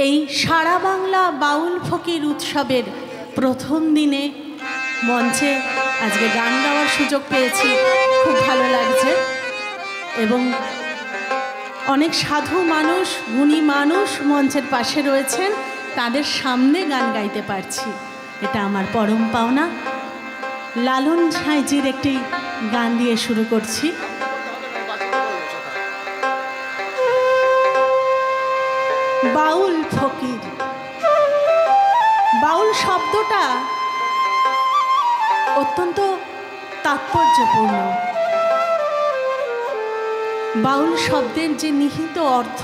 এই সারা বাংলা বাউল ফকির উৎসবের প্রথম দিনে মঞ্চে আজকে গান গাওয়ার সুযোগ পেয়েছি, খুব ভালো লাগছে। এবং অনেক সাধু মানুষ, গুণী মানুষ মঞ্চের পাশে রয়েছেন, তাদের সামনে গান গাইতে পারছি, এটা আমার পরম পাওনা। লালন ঝাঁইজির একটি গান দিয়ে শুরু করছি। বাউল ফকির। বাউল শব্দটা অত্যন্ত তাৎপর্যপূর্ণ। বাউল শব্দের যে নিহিত অর্থ,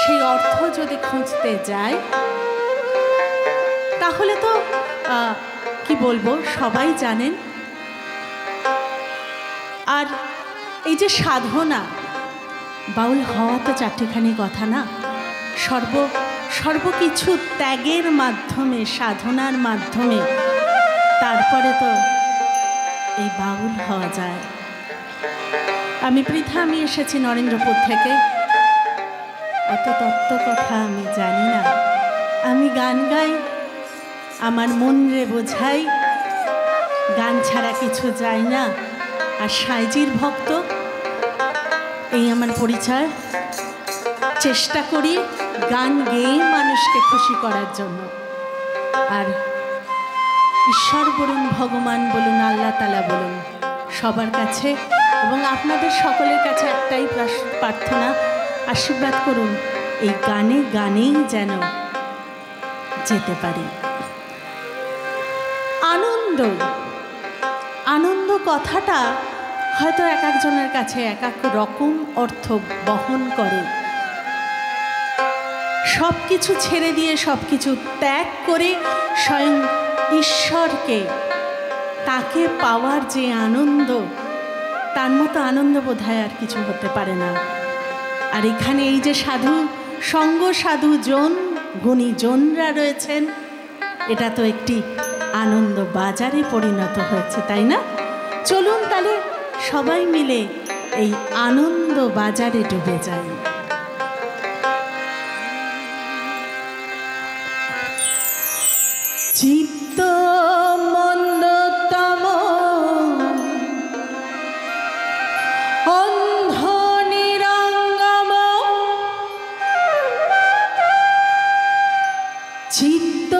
সেই অর্থ যদি খুঁজতে যায় তাহলে তো কি বলবো, সবাই জানেন। আর এই যে সাধনা, বাউল হওয়া তো চারটিখানি কথা না, সর্বকিছু ত্যাগের মাধ্যমে, সাধনার মাধ্যমে তারপরে তো এই বাউল হওয়া যায়। আমি পৃথা, আমি এসেছি নরেন্দ্রপুর থেকে। অত তত্ত্ব কথা আমি জানি না, আমি গান গাই, আমার মন রে বোঝাই, গান ছাড়া কিছু যায় না। আর সাঁইজির ভক্ত, এই আমার পরিচয়। চেষ্টা করি গান গেয়ে মানুষকে খুশি করার জন্য। আর ঈশ্বর বলুন, ভগবান বলুন, আল্লাহ তাআলা বলুন, সবার কাছে এবং আপনাদের সকলের কাছে একটাই প্রার্থনা, আশীর্বাদ করুন এই গানে গানেই যেন যেতে পারি। আনন্দ, আনন্দ কথাটা হয়তো এক একজনের কাছে এক এক রকম অর্থ বহন করে। সব কিছু ছেড়ে দিয়ে, সব কিছু ত্যাগ করে স্বয়ং ঈশ্বরকে, তাকে পাওয়ার যে আনন্দ, তার মতো আনন্দ বোধহয় আর কিছু হতে পারে না। আর এখানে এই যে সাধু সঙ্গ, সাধুজন, গুণীজনরা রয়েছেন, এটা তো একটি আনন্দ বাজারে পরিণত হয়েছে, তাই না? চলুন তাহলে সবাই মিলে এই আনন্দ বাজারে ডুবে যাই। চিত্ত মন্দতম অন্ধ নিরঙ্গম, চিত্ত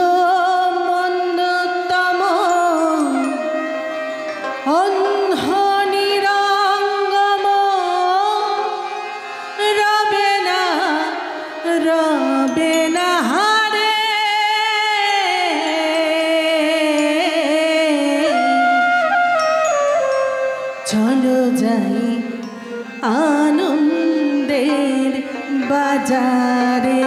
মন্দতম অন্ধ নিরঙ্গম, রবে না, রবে না হারে। চলো যাই আনন্দের বাজারে।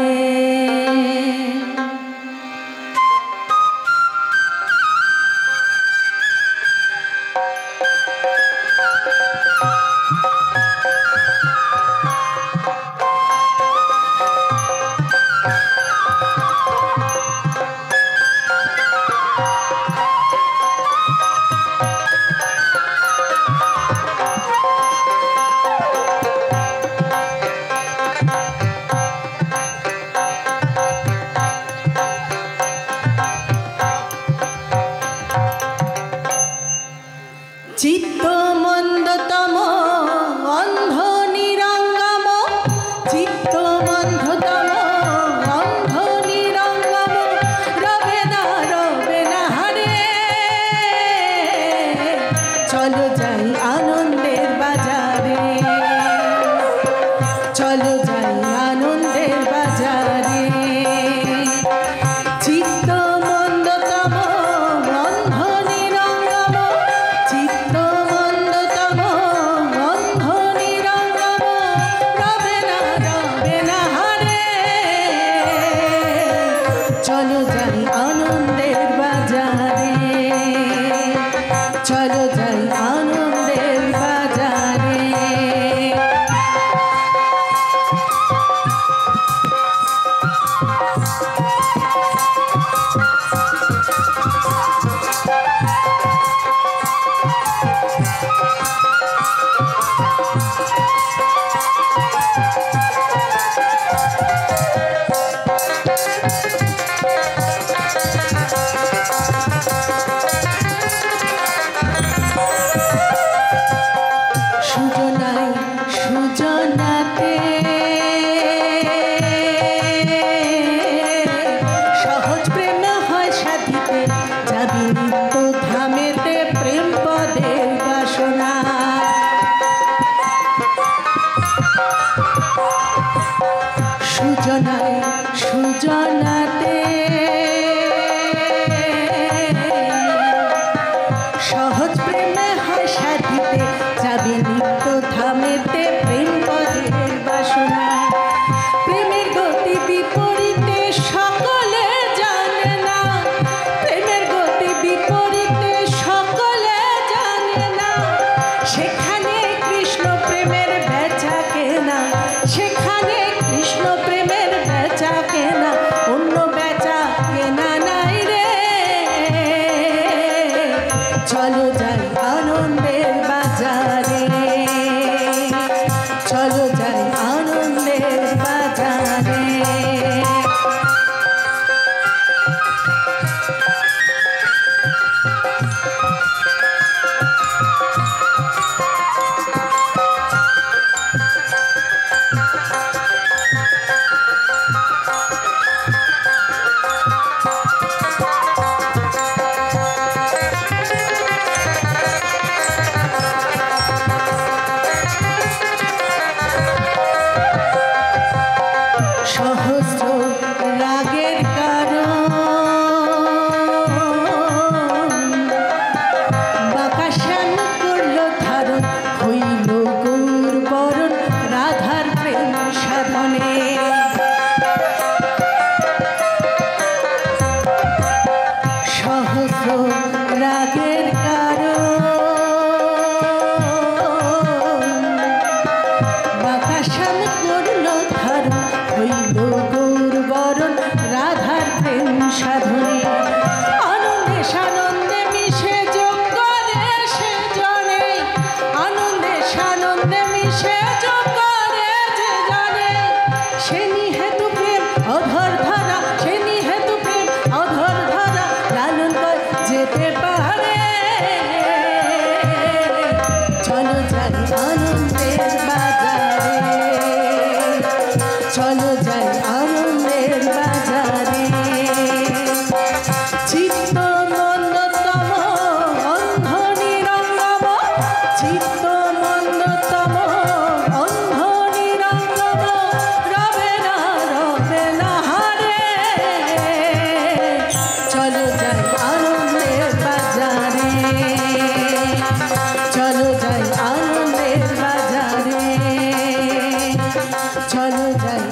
চিত্ত মন্দতম অন্ধ নিরঙ্গম, চিত্ত মন্দতম অন্ধ নিরঙ্গম, রবে না, রবে না হারে। চলো যাই আনন্দের বাজারে, চলো যাই আনন্দের বাজারে। চিত্ত মন্দতম অন্ধ নিরঙ্গম, চিত্ত মন্দতম অন্ধ নিরঙ্গম, রবে না, রবে না হারে। সুজনায় সুজনাতে সহজ প্রেমে হয় সাথীতে যাবে নিত্য ধামেতে প্রেম পদের বাসনা প্রেমের গতি বিপরীতে সকলে জানে না প্রেমের গতি বিপরীতে সকলে জানে না সেখানে কৃষ্ণ প্রেমের বেচা কেনা সেখানে কৃষ্ণ প্রেমের বেচা কেনা অন্য বেচা কেনা নাই রে চলো যাই আনন্দের বাজারে চলো যাই আনন্দের বাজারে সহস্র রাগের কারণ বাকাশ্যাম করল ধারণ হইল গৌর বরণ রাধার প্রেম সাধনে সহস্র রাগের কারণ বাকাশ্যাম করল ধারণ হইল গৌর বরণ রাধার প্রেম সাধনে আনন্দে সানন্দে মিশে যোগ করে সে জনে আনন্দে সানন্দে মিশে যোগ করে যে জনে সে নিহেতু প্রেম অধর ধরা সে নিহেতু প্রেম অধর ধরা লালন করে যেতে পারে চলো যাই আনন্দের বাজারে চলো যাই আনন্দের বাজারে চিত্ত মন্দতম অন্ধ নিরঙ্গম চিত্ত মন্দতম অন্ধ নিরঙ্গম রবে না হারে চলো যাই আনন্দের বাজারে চলো যাই আনন্দের বাজারে চলো যাই